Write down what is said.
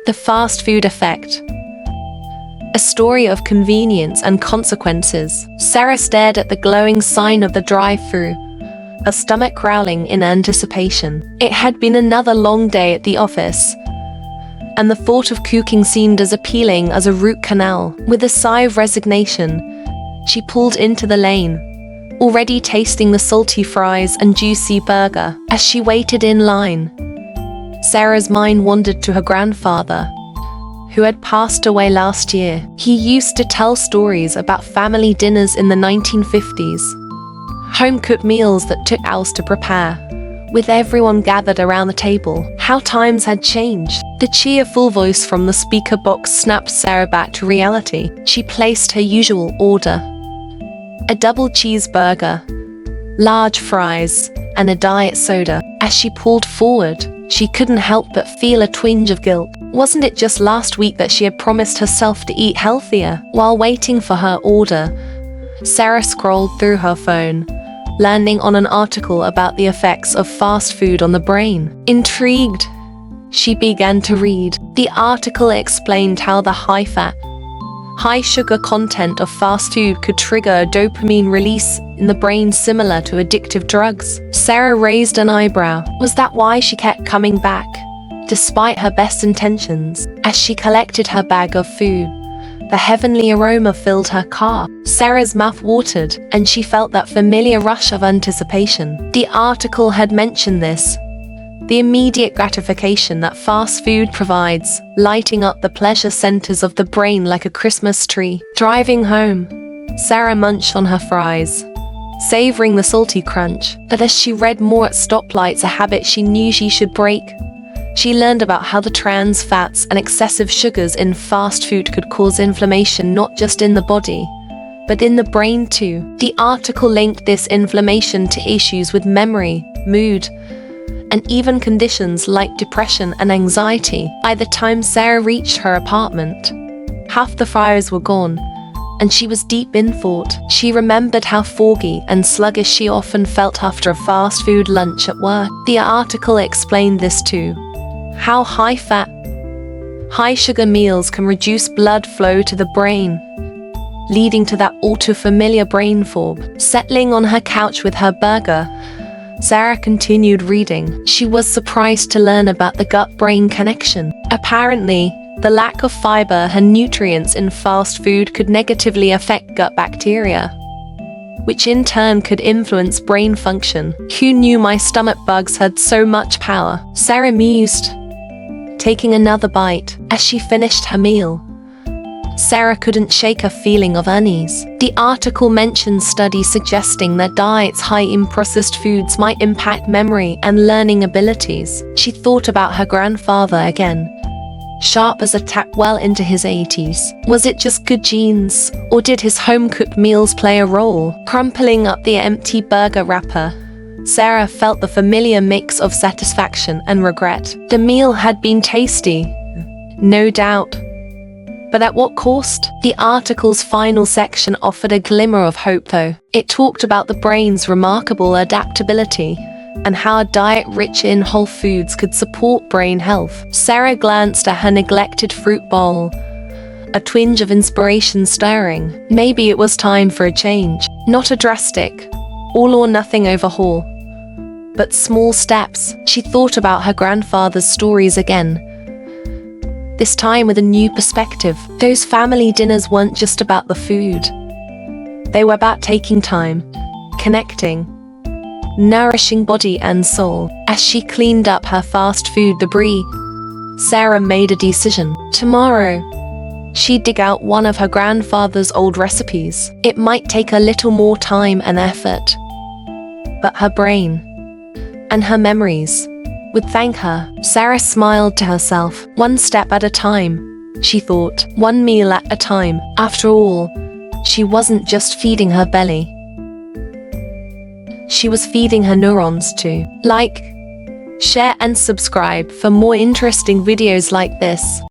The fast food effect. A story of convenience and consequences. Sarah stared at the glowing sign of the drive-thru, her stomach growling in anticipation. It had been another long day at the office, and the thought of cooking seemed as appealing as a root canal. With a sigh of resignation, she pulled into the lane, already tasting the salty fries and juicy burger. As she waited in line, Sarah's mind wandered to her grandfather, who had passed away last year. He used to tell stories about family dinners in the 1950s, home-cooked meals that took hours to prepare, with everyone gathered around the table. How times had changed. The cheerful voice from the speaker box snapped Sarah back to reality. She placed her usual order: a double cheeseburger, large fries, and a diet soda. As she pulled forward, she couldn't help but feel a twinge of guilt. Wasn't it just last week that she had promised herself to eat healthier? While waiting for her order, Sarah scrolled through her phone, landing on an article about the effects of fast food on the brain. Intrigued, she began to read. The article explained how the high-fat, high-sugar content of fast food could trigger a dopamine release in the brain similar to addictive drugs. Sarah raised an eyebrow. Was that why she kept coming back, despite her best intentions? As she collected her bag of food, the heavenly aroma filled her car. Sarah's mouth watered, and she felt that familiar rush of anticipation. The article had mentioned this: the immediate gratification that fast food provides, lighting up the pleasure centers of the brain like a Christmas tree. Driving home, Sarah munched on her fries, savoring the salty crunch. But as she read more at stoplights, a habit she knew she should break, she learned about how the trans fats and excessive sugars in fast food could cause inflammation not just in the body, but in the brain too. The article linked this inflammation to issues with memory, mood, and even conditions like depression and anxiety. By the time Sarah reached her apartment, half the fries were gone, and she was deep in thought. She remembered how foggy and sluggish she often felt after a fast food lunch at work. The article explained this too: how high-fat, high-sugar meals can reduce blood flow to the brain, leading to that all-too-familiar brain fog. Settling on her couch with her burger, Sarah continued reading. She was surprised to learn about the gut-brain connection. Apparently, the lack of fiber and nutrients in fast food could negatively affect gut bacteria, which in turn could influence brain function. Who knew my stomach bugs had so much power? Sarah mused, taking another bite. As she finished her meal, Sarah couldn't shake a feeling of unease. The article mentioned studies suggesting that diets high in processed foods might impact memory and learning abilities. She thought about her grandfather again, sharp as a tack well into his 80s. Was it just good genes, or did his home-cooked meals play a role? Crumpling up the empty burger wrapper, Sarah felt the familiar mix of satisfaction and regret. The meal had been tasty, no doubt, but at what cost? The article's final section offered a glimmer of hope though. It talked about the brain's remarkable adaptability and how a diet rich in whole foods could support brain health. Sarah glanced at her neglected fruit bowl, a twinge of inspiration stirring. Maybe it was time for a change. Not a drastic, all-or-nothing overhaul, but small steps. She thought about her grandfather's stories again, this time with a new perspective. Those family dinners weren't just about the food. They were about taking time, connecting, nourishing body and soul. As she cleaned up her fast food debris, Sarah made a decision. Tomorrow, she'd dig out one of her grandfather's old recipes. It might take a little more time and effort, but her brain and her memories would thank her. Sarah smiled to herself. One step at a time, she thought. One meal at a time. After all, she wasn't just feeding her belly. She was feeding her neurons too. Like, share and subscribe for more interesting videos like this.